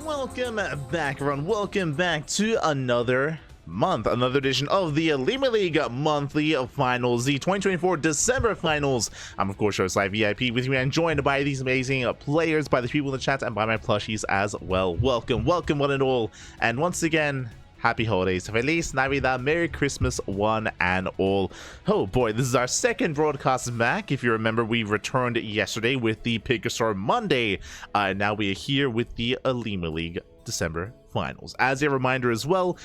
Welcome back, everyone. Welcome back to another month, another edition of the OlimoLeague monthly finals, the 2024 December finals. I'm of course your host, Live VIP, with me and joined by these amazing players, by the people in the chat, and by my plushies as well. Welcome one and all, and once again, happy holidays, Feliz Navidad, Merry Christmas one and all. Oh boy, this is our second broadcast back. If you remember, we returned yesterday with the Pickasaur Monday. Now we are here with the OlimoLeague December finals. As a reminder as well,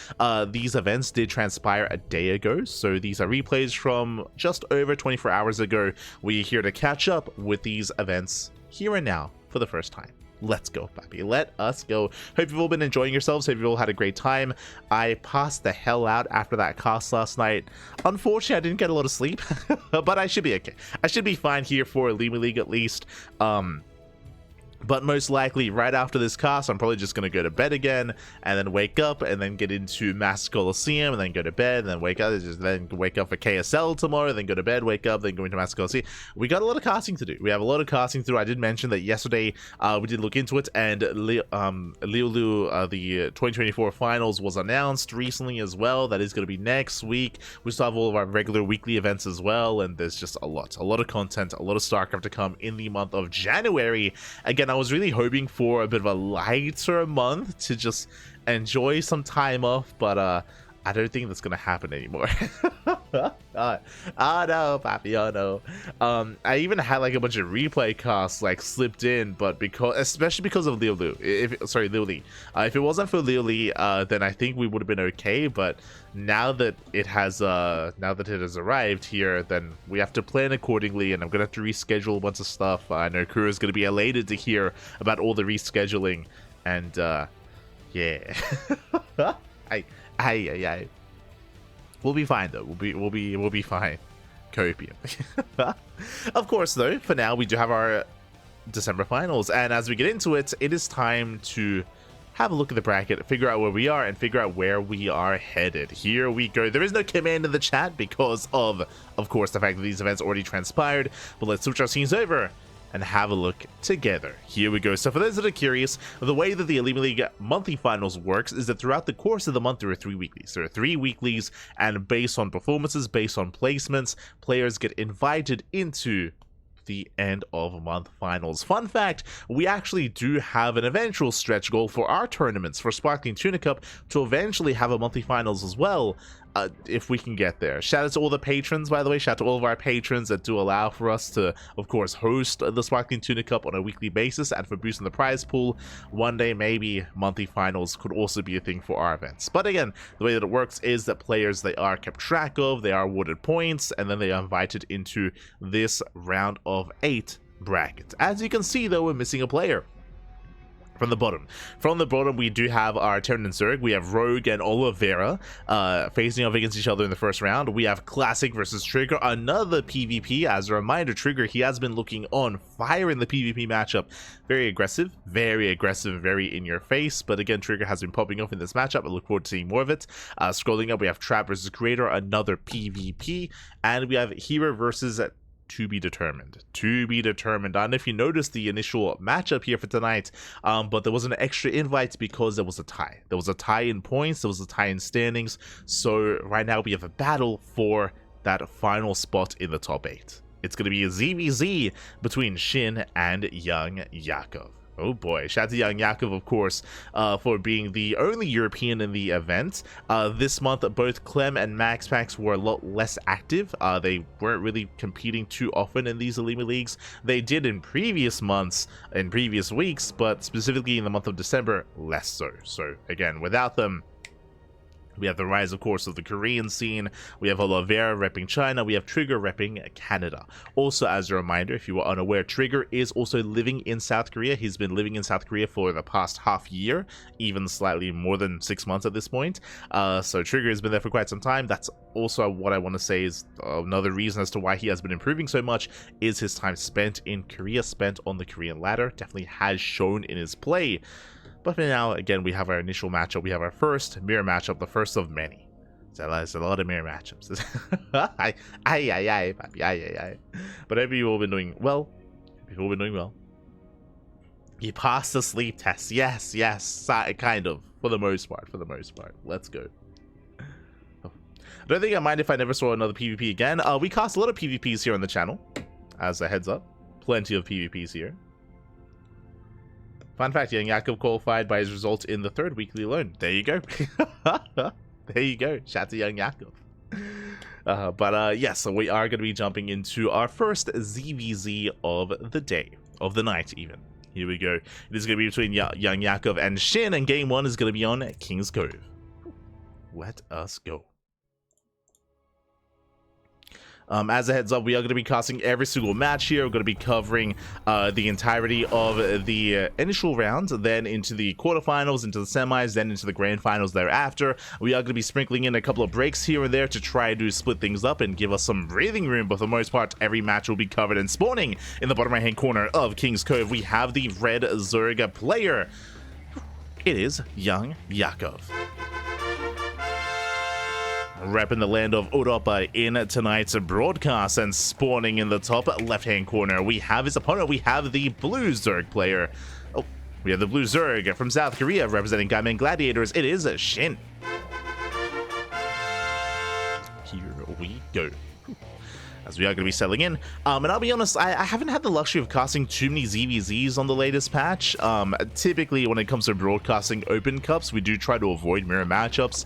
these events did transpire a day ago, so these are replays from just over 24 hours ago. We're here to catch up with these events here and now for the first time. Let's go, Papi. Let us go. Hope you've all been enjoying yourselves. Hope you've all had a great time. I passed the hell out after that cast last night. Unfortunately, I didn't get a lot of sleep, but I should be okay. I should be fine here for OlimoLeague at least. But most likely, right after this cast, I'm probably just going to go to bed again, and then wake up, and then get into Mass Coliseum, and then go to bed, and then wake up, then wake up for KSL tomorrow, then go to bed, wake up, then go into Mass Coliseum. We got a lot of casting to do. We have a lot of casting to do. I did mention that yesterday, we did look into it, and the 2024 finals was announced recently as well. That is going to be next week. We still have all of our regular weekly events as well, and there's just a lot of content, a lot of StarCraft to come in the month of January. Again, I was really hoping for a bit of a lighter month to just enjoy some time off, but I don't think that's gonna happen anymore. Oh no, Papi, oh no. I even had like a bunch of replay casts like slipped in, but especially because of Liu. If it wasn't for Liu, then I think we would have been okay. But now that it has arrived here, then we have to plan accordingly, and I'm gonna have to reschedule a bunch of stuff. I know Kuro is gonna be elated to hear about all the rescheduling, and yeah. We'll be fine though. We'll be fine. Copium. Of course though, for now we do have our December finals, and as we get into it, it is time to have a look at the bracket, figure out where we are, and figure out where we are headed. Here we go. There is no command in the chat because of course, the fact that these events already transpired, but let's switch our scenes over and have a look together. Here we go. So for those that are curious, the way that the OlimoLeague monthly finals works is that throughout the course of the month, there are 3 weeklies. There are 3 weeklies, and based on performances, based on placements, players get invited into the end of month finals. Fun fact, we actually do have an eventual stretch goal for our tournaments, for Sparkling Tuna Cup, to eventually have a monthly finals as well, if we can get there. Shout out to all the patrons, by the way. Shout out to all of our patrons that do allow for us to, of course, host the Sparkling Tuna Cup on a weekly basis, and for boosting the prize pool. One day, maybe monthly finals could also be a thing for our events. But again, the way that it works is that players, they are kept track of, they are awarded points, and then they are invited into this round of 8 bracket. As you can see, though, we're missing a player. From the bottom, we do have our Terran and Zerg. We have Rogue and Oliveira facing off against each other in the first round. We have Classic versus Trigger, another PvP. As a reminder, Trigger, he has been looking on fire in the PvP matchup. Very aggressive, very in your face. But again, Trigger has been popping off in this matchup. I look forward to seeing more of it. Scrolling up, we have Trap versus Creator, another PvP. And we have Hero versus to be determined. I don't know if you noticed the initial matchup here for tonight, but there was an extra invite because there was a tie. There was a tie in points, there was a tie in standings, so right now we have a battle for that final spot in the top 8. It's going to be a ZvZ between SHIN and YoungYakov. Oh boy, shout out to YoungYakov, of course, for being the only European in the event. This month, both Clem and MaxPax were a lot less active. They weren't really competing too often in these OlimoLeagues. They did in previous months, in previous weeks, but specifically in the month of December, less so. So again, without them, we have the rise, of course, of the Korean scene. We have Oliveira repping China. We have Trigger repping Canada. Also, as a reminder, if you were unaware, Trigger is also living in South Korea. He's been living in South Korea for the past half year, even slightly more than 6 months at this point. So Trigger has been there for quite some time. That's also what I want to say is another reason as to why he has been improving so much is his time spent in Korea, spent on the Korean ladder. Definitely has shown in his play. But for now, again, we have our initial matchup. We have our first mirror matchup, the first of many. So there's a lot of mirror matchups. But hope you've all been doing well. You passed the sleep test. Yes, yes, kind of. For the most part. Let's go. I don't think I mind if I never saw another PvP again. We cast a lot of PvPs here on the channel. As a heads up. Plenty of PvPs here. Fun fact, YoungYakov qualified by his result in the 3rd weekly alone. There you go. There you go. Shout to YoungYakov. Yes, so we are going to be jumping into our first ZvZ of the day. Of the night, even. Here we go. It is going to be between YoungYakov and SHIN, and game 1 is going to be on King's Cove. Let us go. As a heads up, we are going to be casting every single match here. We're going to be covering the entirety of the initial rounds, then into the quarterfinals, into the semis, then into the grand finals thereafter. We are going to be sprinkling in a couple of breaks here and there to try to split things up and give us some breathing room, but for the most part, every match will be covered. And spawning in the bottom right-hand corner of King's Cove, we have the red Zerg player. It is YoungYakov. Repping the land of Europa in tonight's broadcast, and spawning in the top left-hand corner, we have his opponent. We have the blue Zerg player. Oh, we have the blue Zerg from South Korea representing Gaiman Gladiators. It is SHIN. Here we go. As we are going to be settling in. And I'll be honest, I haven't had the luxury of casting too many ZvZs on the latest patch. Typically, when it comes to broadcasting open cups, we do try to avoid mirror matchups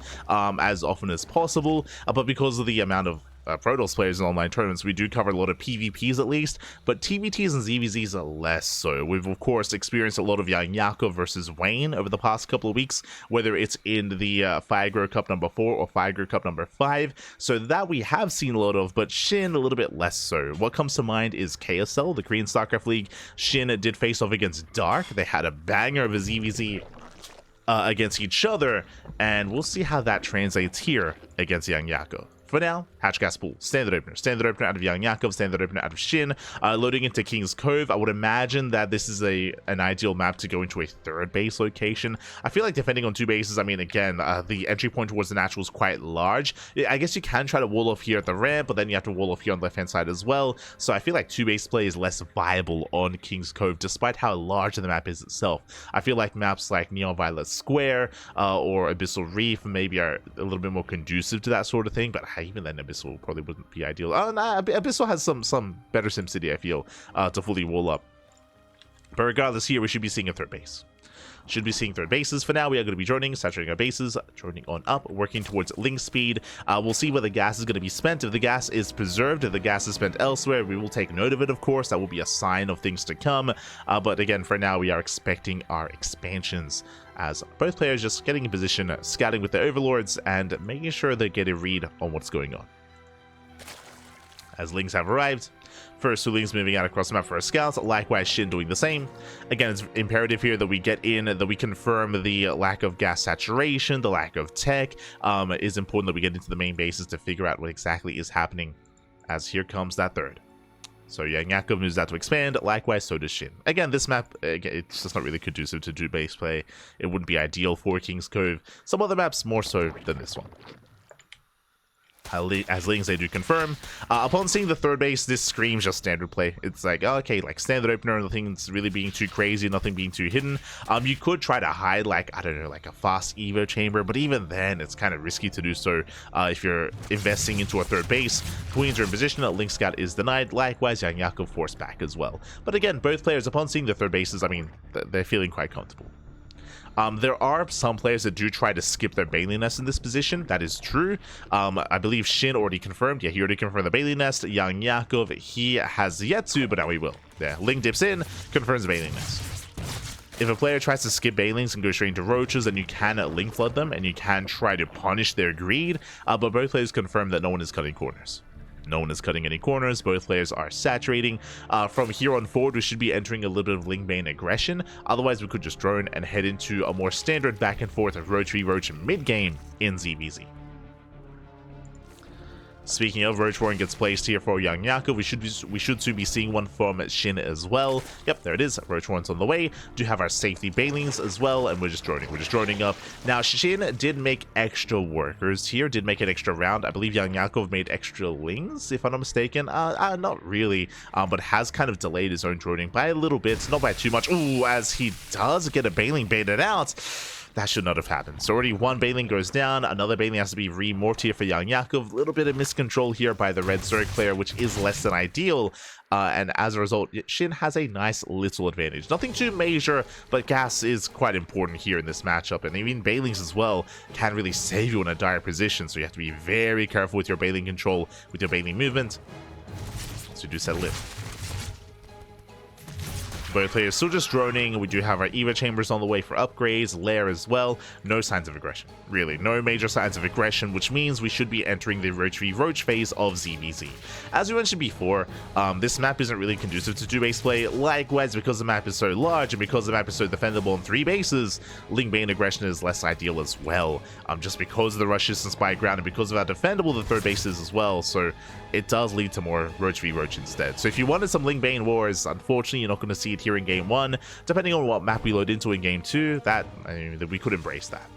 as often as possible. But because of the amount of Protoss players in online tournaments, we do cover a lot of PvPs at least, but TVTs and ZvZs are less so. We've of course experienced a lot of YoungYakov versus Wayne over the past couple of weeks, whether it's in the Firegrow Cup number 4 or Firegrow Cup number 5, so that we have seen a lot of, but SHIN a little bit less so. What comes to mind is KSL, the Korean StarCraft League. SHIN did face off against Dark. They had a banger of a ZvZ against each other, and we'll see how that translates here against YoungYakov. For now, Hatch Gas Pool, standard opener out of YoungYakov, standard opener out of SHIN, loading into King's Cove. I would imagine that this is an ideal map to go into a 3rd base location. I feel like defending on 2 bases, I mean, again, the entry point towards the natural is quite large. I guess you can try to wall off here at the ramp, but then you have to wall off here on the left-hand side as well. So I feel like 2 base play is less viable on King's Cove, despite how large the map is itself. I feel like maps like Neon Violet Square or Abyssal Reef maybe are a little bit more conducive to that sort of thing, but even then Abyssal probably wouldn't be ideal. Nah, Abyssal has some better SimCity, I feel, to fully wall up. But regardless, here we should be seeing a 3rd base. Should be seeing 3rd bases. For now, we are going to be joining, saturating our bases, joining on up, working towards link speed. We'll see where the gas is going to be spent. If the gas is preserved, if the gas is spent elsewhere, we will take note of it, of course. That will be a sign of things to come. But again, for now, we are expecting our expansions, as both players just getting in position, scouting with their overlords, and making sure they get a read on what's going on. As links have arrived, first 2 links moving out across the map for our scouts, likewise SHIN doing the same. Again, it's imperative here that we get in, that we confirm the lack of gas saturation, the lack of tech. It is important that we get into the main bases to figure out what exactly is happening, as here comes that 3rd. So YoungYakov moves out to expand, likewise so does SHIN. Again, this map, it's just not really conducive to do base play. It wouldn't be ideal for King's Cove. Some other maps more so than this one. As links, they do confirm. Upon seeing the 3rd base, this screams just standard play. It's like, oh, okay, like standard opener, nothing's really being too crazy, nothing being too hidden. You could try to hide, like, I don't know, like a fast Evo chamber, but even then, it's kind of risky to do so if you're investing into a 3rd base. Queens are in position, Link Scout is denied, likewise, YoungYakov forced back as well. But again, both players, upon seeing the 3rd bases, I mean, they're feeling quite comfortable. There are some players that do try to skip their Bailey Nest in this position. That is true. I believe SHIN already confirmed. Yeah, he already confirmed the Bailey Nest. YoungYakov, he has yet to, but now he will. Yeah, Link dips in, confirms the Bailey Nest. If a player tries to skip Bailings and go straight into Roaches, then you can link flood them, and you can try to punish their greed. But both players confirm that no one is cutting corners. No one is cutting any corners. Both players are saturating. From here on forward, we should be entering a little bit of link bane aggression. Otherwise, we could just drone and head into a more standard back and forth of Roach v Roach mid game in ZvZ. Speaking of, Roach Warren gets placed here for YoungYakov. We should soon be seeing one from SHIN as well. Yep, there it is. Roach Warren's on the way. Do have our safety Banelings as well, and we're just droning up. Now, SHIN did make extra workers here, did make an extra round. I believe YoungYakov made extra lings, if I'm not mistaken. Not really, but has kind of delayed his own droning by a little bit, not by too much. Ooh, as he does get a Baneling baited out. That should not have happened. So already one Baneling goes down. Another Baneling has to be remorphed here for YoungYakov. A little bit of miscontrol here by the red Zerg player, which is less than ideal. And as a result, SHIN has a nice little advantage. Nothing too major, but gas is quite important here in this matchup. And even Banelings as well can really save you in a dire position. So you have to be very careful with your Baneling control, with your Baneling movement. So do set lift. Both players still just droning. We do have our Eva chambers on the way for upgrades, Lair as well. No signs of aggression, really. No major signs of aggression, which means we should be entering the Roach v Roach phase of ZvZ. As we mentioned before, this map isn't really conducive to 2-base play. Likewise, because the map is so large and because the map is so defendable on 3 bases, Ling Bane aggression is less ideal as well. Just because of the rush distance by ground and because of how defendable the 3rd base is as well. So it does lead to more Roach v Roach instead. So if you wanted some Ling Bane wars, unfortunately, you're not going to see it here in game 1. Depending on what map we load into in game 2, we could embrace that.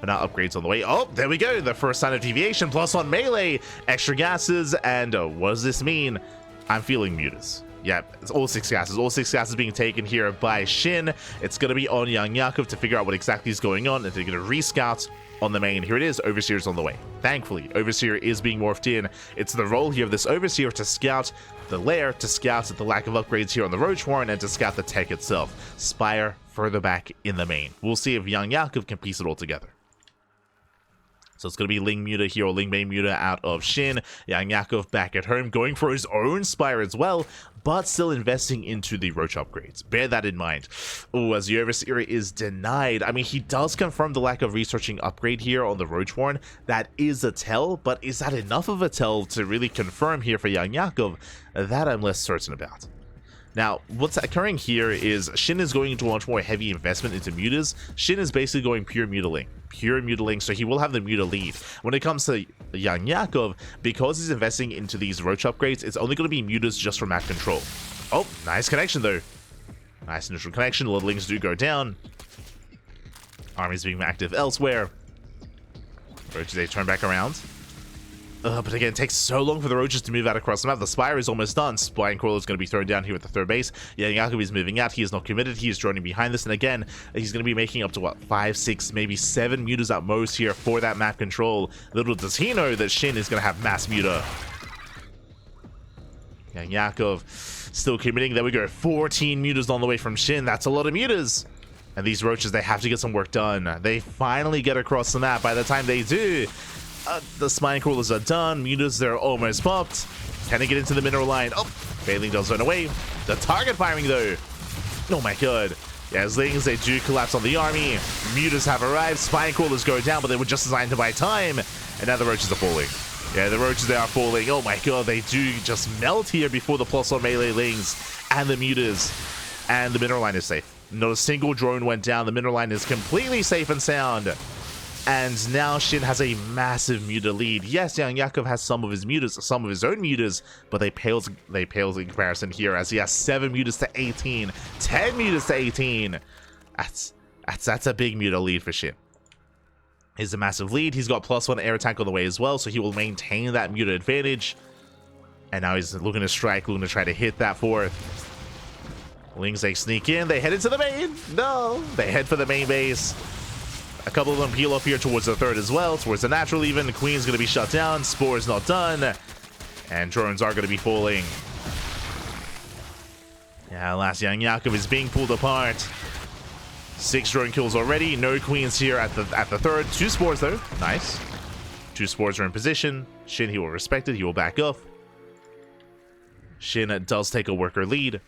But now upgrades on the way. Oh, there we go. The first sign of deviation. Plus on melee, extra gases. And what does this mean? I'm feeling mutas. Yeah, it's all 6 gases. All 6 gases being taken here by SHIN. It's going to be on YoungYakov to figure out what exactly is going on. And they're going to rescout on the main. Here it is. Overseer's on the way. Thankfully, Overseer is being morphed in. It's the role here of this Overseer to scout the lair, to scout the lack of upgrades here on the Roach Warren, and to scout the tech itself. Spire further back in the main. We'll see if YoungYakov can piece it all together. So it's going to be Ling Muta here, or Ling Bane Muta out of SHIN. YoungYakov back at home, going for his own Spire as well, but still investing into the Roach upgrades. Bear that in mind. Oh, as the Overseer is denied. I mean, he does confirm the lack of researching upgrade here on the Roach Warren. That is a tell, but is that enough of a tell to really confirm here for YoungYakov? That I'm less certain about. Now, what's occurring here is SHIN is going into a much more heavy investment into mutas. SHIN is basically going pure mutaling. Pure mutaling, so he will have the muta lead. When it comes to YoungYakov, because he's investing into these Roach upgrades, it's only going to be mutas just for map control. Oh, nice connection though. Nice initial connection. Littlings do go down. Armies being active elsewhere. Roaches, they turn back around. But again, it takes so long for the Roaches to move out across the map. The Spire is almost done. Spine Crawler is going to be thrown down here at the 3rd base. YoungYakov is moving out. He is not committed. He is droning behind this. And again, he's going to be making up to, what, 5, 6, maybe 7 mutas at most here for that map control. Little does he know that SHIN is going to have mass muta. YoungYakov still committing. There we go. 14 mutas on the way from SHIN. That's a lot of mutas. And these Roaches, they have to get some work done. They finally get across the map. By the time they do, the Spine Crawlers are done. Mutas, they're almost popped. Can they get into the mineral line? Oh, Baneling does run away. The target firing, though. Oh, my God. Yeah, as Lings, they do collapse on the army. Mutas have arrived. Spine Crawlers go down, but they were just designed to buy time. And now the Roaches are falling. Yeah, the Roaches, they are falling. Oh, my God. They do just melt here before the plus on melee Lings and the Mutas. And the mineral line is safe. Not a single drone went down. The mineral line is completely safe and sound. And now SHIN has a massive muta lead. Yes, YoungYakov has some of his mutas, some of his own mutas, but they pale in comparison here, as he has 7 mutas to 18, 10 mutas to 18. That's a big muta lead for SHIN. He's a massive lead. He's got +1 air attack on the way as well, so he will maintain that muta advantage. And now he's looking to strike, looking to try to hit that 4th. Lings, they sneak in. They head into the main. No, they head for the main base. A couple of them peel up here towards the 3rd as well, towards the natural even. The Queen's going to be shut down. Spore's not done. And drones are going to be falling. Yeah, last YoungYakov is being pulled apart. 6 drone kills already. No Queens here at the 3rd. 2 Spores, though. Nice. 2 Spores are in position. SHIN, he will respect it. He will back off. SHIN does take a worker lead.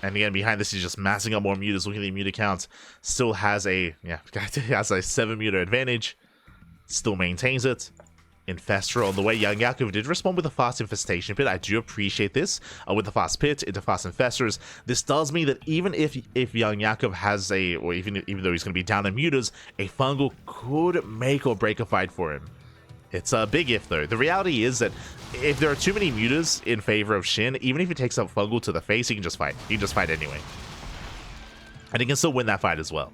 And again, behind this, he's just massing up more mutas. Looking at the muta counts, still has a 7 muta advantage. Still maintains it. Infestor on the way. YoungYakov did respond with a fast infestation pit. I do appreciate this. With the fast pit into fast infestors, this does mean that even if YoungYakov has even though he's going to be down in mutas, a fungal could make or break a fight for him. It's a big if, though. The reality is that if there are too many mutas in favor of Shin, even if he takes up Fungal to the face, he can just fight. He can just fight anyway. And he can still win that fight as well.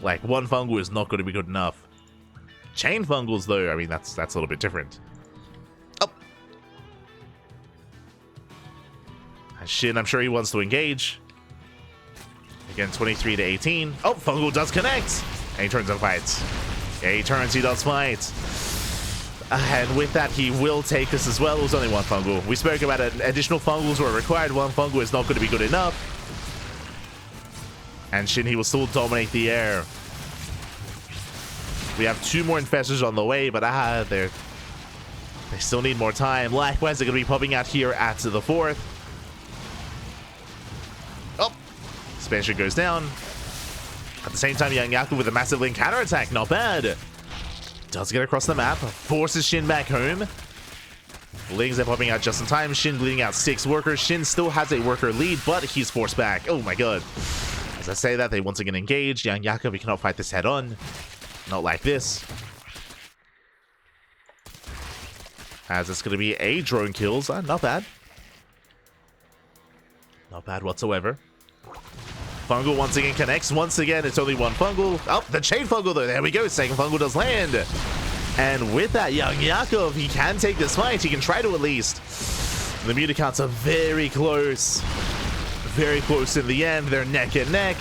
Like, one Fungal is not going to be good enough. Chain Fungals, though, I mean, that's a little bit different. Oh. And Shin, I'm sure he wants to engage. Again, 23 to 18. Oh, Fungal does connect. And he turns and fights. Yeah, he turns, he does fight. And with that, he will take this as well. It was only one Fungal. We spoke about it. Additional Fungals were required. One Fungal is not going to be good enough. And Shin, he will still dominate the air. We have 2 more Infestors on the way, but they still need more time. Likewise, they're going to be popping out here at the 4th. Oh! Expansion goes down. At the same time, YoungYakov with a massive link counterattack. Not bad. Does get across the map. Forces Shin back home. Lings are popping out just in time. Shin bleeding out 6 workers. Shin still has a worker lead, but he's forced back. Oh my god. As I say that, they once again engage. YoungYakov, he cannot fight this head on. Not like this. As it's going to be a drone kills. Not bad. Not bad whatsoever. Fungal once again connects. Once again, it's only one Fungal. Oh, the chain Fungal though. There we go. Second Fungal does land. And with that, YoungYakov, he can take this fight. He can try to at least. The muta counts are very close. Very close in the end. They're neck and neck.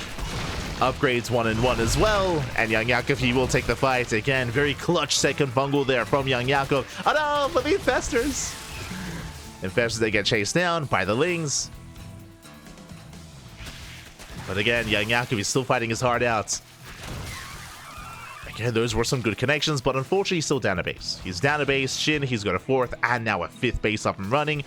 Upgrades 1 and 1 as well. And YoungYakov, he will take the fight. Again, very clutch second Fungal there from YoungYakov. Oh no, but the Infestors. Infestors, they get chased down by the Lings. But again, YoungYakov is still fighting his heart out. Again, those were some good connections, but unfortunately he's still down a base. He's down a base. Shin, he's got a 4th and now a 5th base up and running.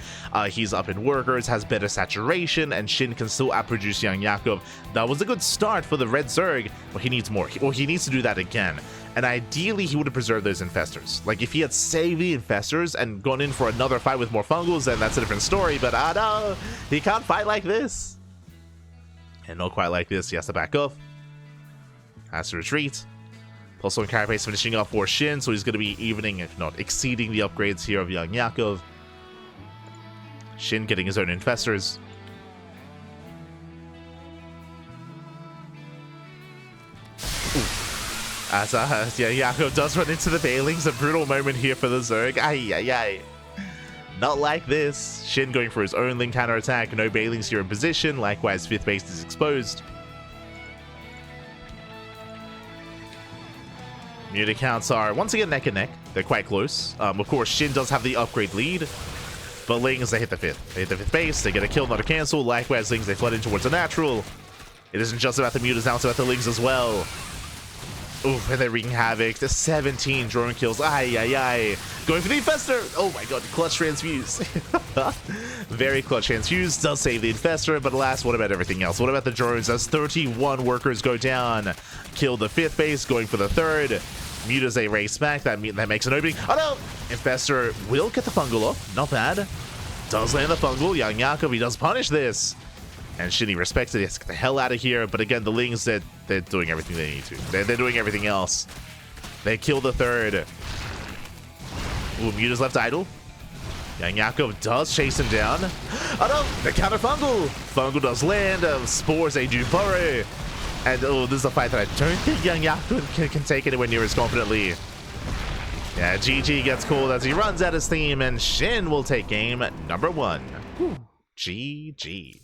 He's up in workers, has better saturation, and Shin can still outproduce YoungYakov. That was a good start for the Red Zerg, but he needs more. Well, he needs to do that again. And ideally, he would have preserved those Infestors. Like, if he had saved the Infestors and gone in for another fight with more Fungals, then that's a different story, but no, he can't fight like this. And not quite like this. He has to back off. Has to retreat. Plus one carapace finishing off for Shin, so he's going to be evening, if not exceeding, the upgrades here of YoungYakov. Shin getting his own Infestors. As YoungYakov does run into the Bailings, a brutal moment here for the Zerg. Ay. Not like this. Shin going for his own link counter attack. No Bailings here in position. Likewise, 5th base is exposed. Muta counts are once again neck and neck. They're quite close. Of course, Shin does have the upgrade lead. But Lings, they hit the 5th. They hit the 5th base. They get a kill, not a cancel. Likewise, Lings, they flood in towards a natural. It isn't just about the Mutas, now it's about the Lings as well. Oof, and they're wreaking havoc. The 17 drone kills. Ay. Going for the Infestor. Oh my god, clutch transfuse. Very clutch transfuse. Does save the Infestor, but alas, what about everything else? What about the drones as 31 workers go down? Kill the 5th base, going for the 3rd. Mutas, a race back. That makes an opening. Oh no! Infestor will get the Fungal off. Not bad. Does land the Fungal. YoungYakov, he does punish this. And Shin respects it. He has to get the hell out of here. But again, the Lings, they're doing everything they need to. They're doing everything else. They kill the 3rd. Ooh, Muta's left idle. YoungYakov does chase him down. Oh no! The counter Fungal! Fungal does land. Spores, they do burrow. And oh, this is a fight that I don't think YoungYakov can take anywhere near as confidently. Yeah, GG gets called as he runs out of steam, and Shin will take game number 1. Whew. GG.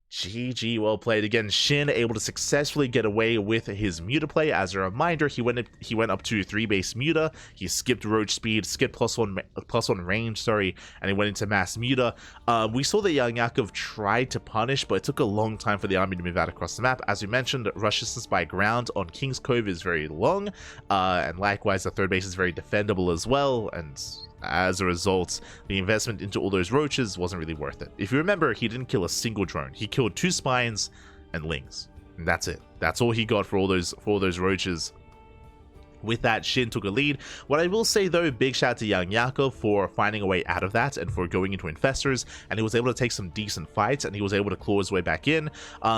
GG, well played. Again, Shin able to successfully get away with his Muta play. As a reminder, he went up to 3 base Muta. He skipped Roach Speed, skipped plus one range, and he went into Mass Muta. We saw that YoungYakov tried to punish, but it took a long time for the army to move out across the map. As we mentioned, rush distance by ground on King's Cove is very long, and likewise, the 3rd base is very defendable as well, and as a result, the investment into all those roaches wasn't really worth it. If you remember, he didn't kill a single drone. He killed 2 spines and Lings. And that's it. That's all he got for all those roaches. With that, Shin took a lead. What I will say though, big shout out to YoungYakov for finding a way out of that and for going into Infestors, and he was able to take some decent fights and he was able to claw his way back in.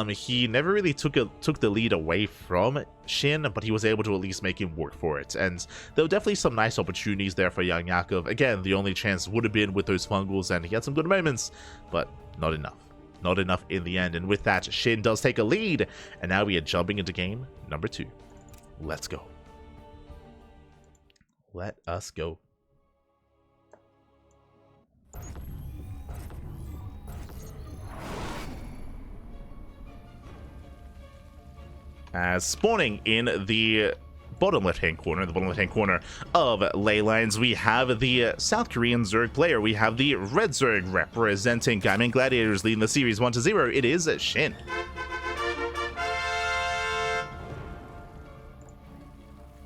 He never really took the lead away from Shin, but he was able to at least make him work for it, and there were definitely some nice opportunities there for YoungYakov. Again, the only chance would have been with those fungals, and he had some good moments, but not enough. Not enough in the end, and with that, Shin does take a lead, and now we are jumping into game number 2. Let's go. Let us go. As spawning in the bottom left-hand corner, of ley lines, we have the South Korean Zerg player. We have the Red Zerg representing Gaiman Gladiators, leading the series 1-0. It is SHIN.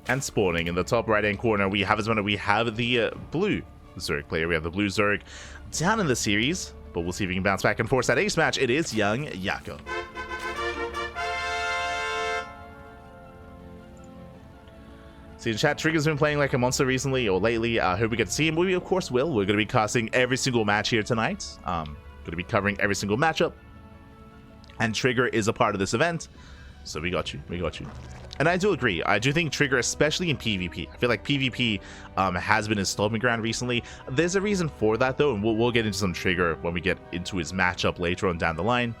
And spawning in the top right-hand corner, we have the blue Zerg player. We have the blue Zerg down in the series, but we'll see if we can bounce back and force that ace match. It is YoungYakov. See in chat, Trigger's been playing like a monster recently or lately. I hope we get to see him. We of course will. We're going to be casting every single match here tonight. Going to be covering every single matchup. And Trigger is a part of this event. So we got you. We got you. And I do agree. I do think Trigger, especially in PvP, I feel like PvP has been his stomping ground recently. There's a reason for that, though, and we'll get into some Trigger when we get into his matchup later on down the line.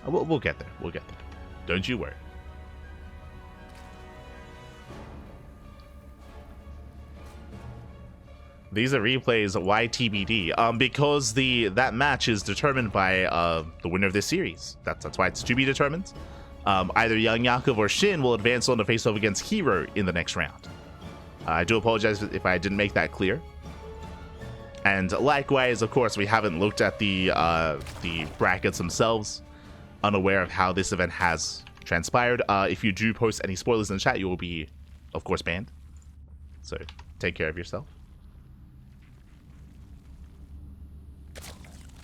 We'll get there. We'll get there. Don't you worry. These are replays. Why TBD? Because that match is determined by the winner of this series. That's why it's to be determined. Either YoungYakov or Shin will advance on to face off against Hero in the next round. I do apologize if I didn't make that clear. And likewise, of course, we haven't looked at the brackets themselves, unaware of how this event has transpired. If you do post any spoilers in the chat, you will be, of course, banned. So take care of yourself.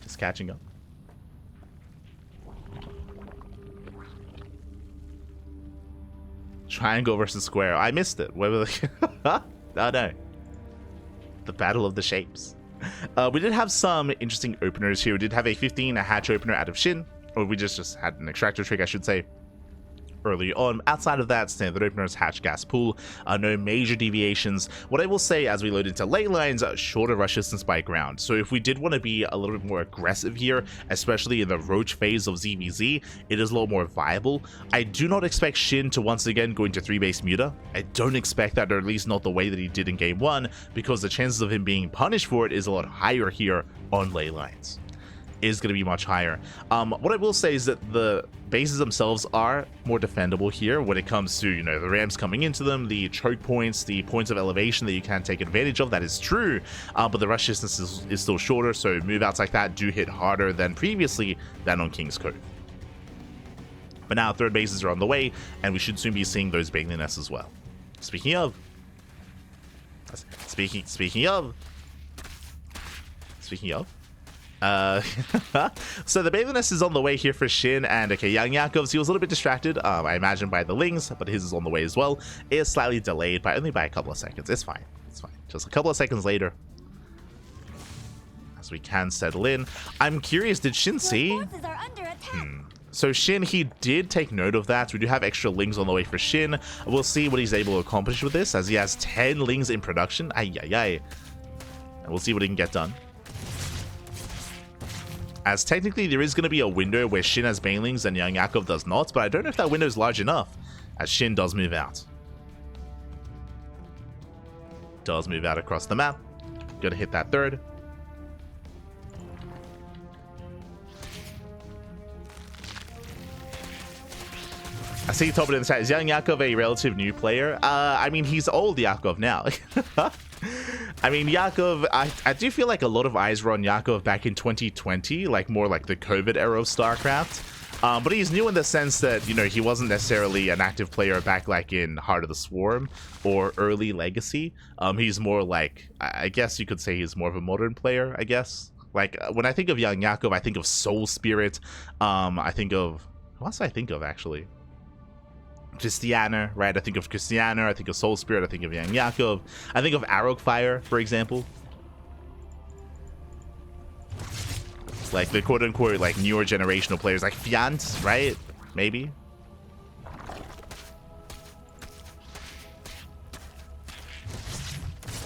Just catching up. Triangle versus square. I missed it. Oh no. The battle of the shapes. We did have some interesting openers here. We did have a 15 hatch opener out of Shin. Or we just had an extractor trick, I should say, early on. Outside of that, standard openers, hatch gas pool, no major deviations. What I will say as we load into ley lines, shorter rush distance by ground. So if we did want to be a little bit more aggressive here, especially in the roach phase of ZvZ, it is a little more viable. I do not expect Shin to once again go into 3-base muta. I don't expect that, or at least not the way that he did in game 1, because the chances of him being punished for it is a lot higher here on ley lines. Is going to be much higher. What I will say is that the bases themselves are more defendable here when it comes to, the ramps coming into them, the choke points, the points of elevation that you can take advantage of. That is true, but the rush distance is still shorter, so move outs like that do hit harder than previously than on King's Cove. But now third bases are on the way, and we should soon be seeing those Bailey nests as well. Speaking of, so the Bailey nest is on the way here for Shin, and okay, YoungYakov, he was a little bit distracted, I imagine, by the Lings, but his is on the way as well. It is slightly delayed, but only by a couple of seconds. It's fine. It's fine. Just a couple of seconds later, as we can settle in. I'm curious, did Shin see? So Shin, he did take note of that. We do have extra Lings on the way for Shin. We'll see what he's able to accomplish with this, as he has 10 Lings in production. And we'll see what he can get done. As technically there is going to be a window where Shin has Banelings and YoungYakov does not, but I don't know if that window is large enough, as Shin does move out. Does move out across the map. Gonna hit that third. I see top of the chat. Is YoungYakov a relative new player? I mean, he's old Yakov now. I mean, Yakov, I do feel like a lot of eyes were on Yakov back in 2020, like more like the COVID era of StarCraft. But he's new in the sense that, he wasn't necessarily an active player back like in Heart of the Swarm or early Legacy. He's more like, I guess you could say he's more of a modern player, I guess. Like, when I think of YoungYakov, I think of Soul Spirit. I think of, what else do I think of, actually? Christiana, right? I think of Christiana, I think of Soul Spirit, I think of YoungYakov, I think of Arrowfire, for example. It's like the quote-unquote like newer generational players, like Fiant, right? Maybe.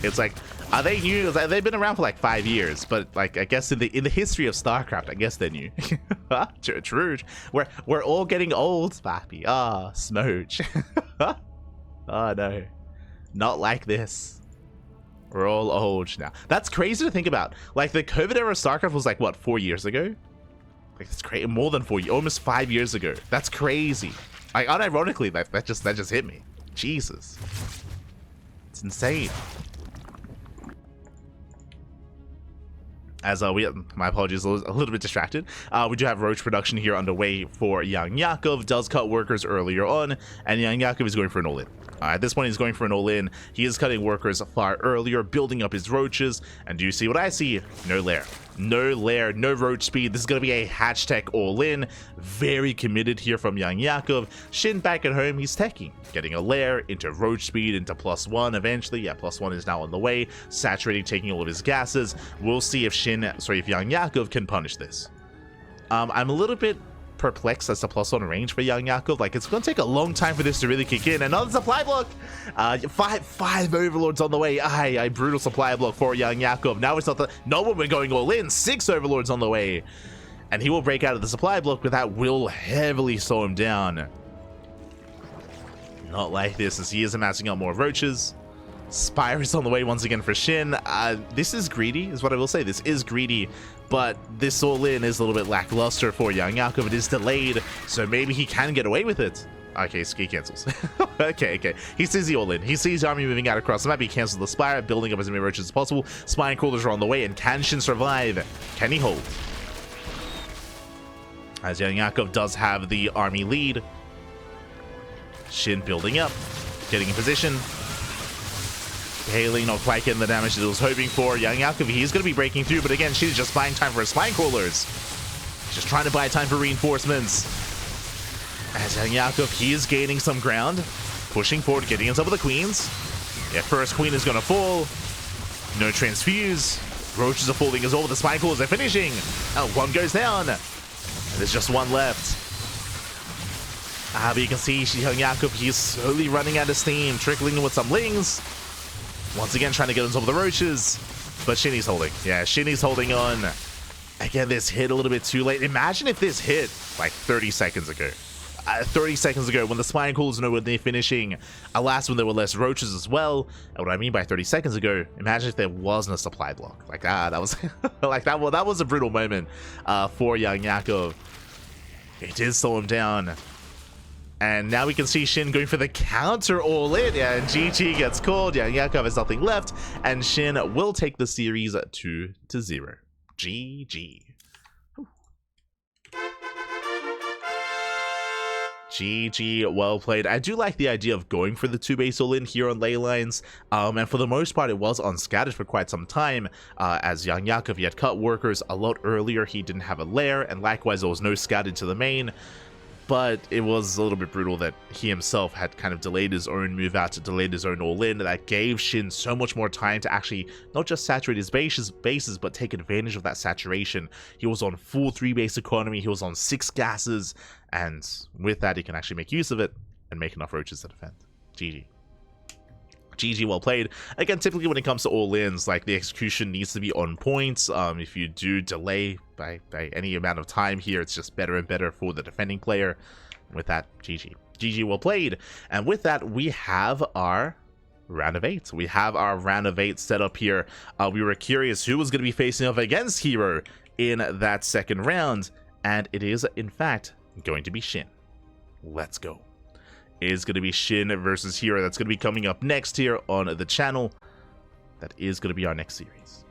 It's like, are they new? Like, they've been around for like 5 years, but like I guess in the history of StarCraft, I guess they're new. True. We're all getting old, Papi. Ah, smooch. Oh no, not like this. We're all old now. That's crazy to think about. Like the COVID era of StarCraft was like what, 4 years ago? Like it's crazy, more than 4 years, almost 5 years ago. That's crazy. Like unironically, that just hit me. Jesus, it's insane. As my apologies, a little bit distracted. We do have Roach production here underway for YoungYakov. Does cut workers earlier on, and YoungYakov is going for an all-in. At this point, he's going for an all-in. He is cutting workers far earlier, building up his roaches. And do you see what I see? No lair. No lair, no roach speed. This is going to be a hatch tech all-in. Very committed here from YoungYakov. Shin back at home, he's teching. Getting a lair into roach speed, into +1 eventually. Yeah, +1 is now on the way. Saturating, taking all of his gases. We'll see if YoungYakov can punish this. I'm a little bit perplexed as to +1 range for YoungYakov. Like, it's going to take a long time for this to really kick in. Another supply block. Five overlords on the way. A brutal supply block for YoungYakov. Now it's not when we're going all in. 6 overlords on the way, and he will break out of the supply block, but that will heavily slow him down. Not like this, as he is amassing up more roaches. Spire is on the way once again for Shin. This is greedy, is what I will say. This is greedy, but this all-in is a little bit lackluster for YoungYakov. It is delayed, so maybe he can get away with it. Okay, ski cancels. Okay. He sees the all-in. He sees the army moving out across the map. He cancels the Spire, building up as many roaches as possible. Spine crawlers are on the way, and can Shin survive? Can he hold? As YoungYakov does have the army lead. Shin building up, getting in position. Haley not quite getting the damage that it was hoping for. YoungYakov, he's going to be breaking through, but again, she's just buying time for his spine crawlers. Just trying to buy time for reinforcements. As YoungYakov, he is gaining some ground, pushing forward, getting on top of the queens. Yeah, first queen is going to fall. No transfuse. Roaches are falling as well. The spine crawlers are finishing. Oh, one goes down. And there's just one left. But you can see YoungYakov, he's slowly running out of steam, trickling in with some lings. Once again, trying to get on top of the roaches, but Shinny's holding. Yeah, Shinny's holding on. Again, this hit a little bit too late. Imagine if this hit like 30 seconds ago. 30 seconds ago, when the spine crawlers know when they're finishing. Alas, when there were less roaches as well. And what I mean by 30 seconds ago, imagine if there wasn't a supply block. Like, that was like that was a brutal moment for YoungYakov. It did slow him down. And now we can see Shin going for the counter all-in. Yeah, and GG gets called. YoungYakov has nothing left. And Shin will take the series 2-0. GG. GG, well played. I do like the idea of going for the 2-base all-in here on ley lines. And for the most part, it was unscattered for quite some time. As YoungYakov, he had cut workers a lot earlier. He didn't have a lair. And likewise, there was no scattered to the main. But it was a little bit brutal that he himself had kind of delayed his own move out, delayed his own all-in. That gave Shin so much more time to actually not just saturate his bases, but take advantage of that saturation. He was on full 3-base economy, he was on 6 gases, and with that he can actually make use of it and make enough roaches to defend. GG. GG, well played. Again, typically when it comes to all-ins, like the execution needs to be on point. If you do delay by any amount of time here, it's just better and better for the defending player. With that, GG. GG, well played. And with that, we have our round of 8. We have our round of 8 set up here. We were curious who was going to be facing off against Hero in that second round, and it is, in fact, going to be Shin. Let's go. Is going to be Shin versus Hero. That's going to be coming up next here on the channel. That is going to be our next series.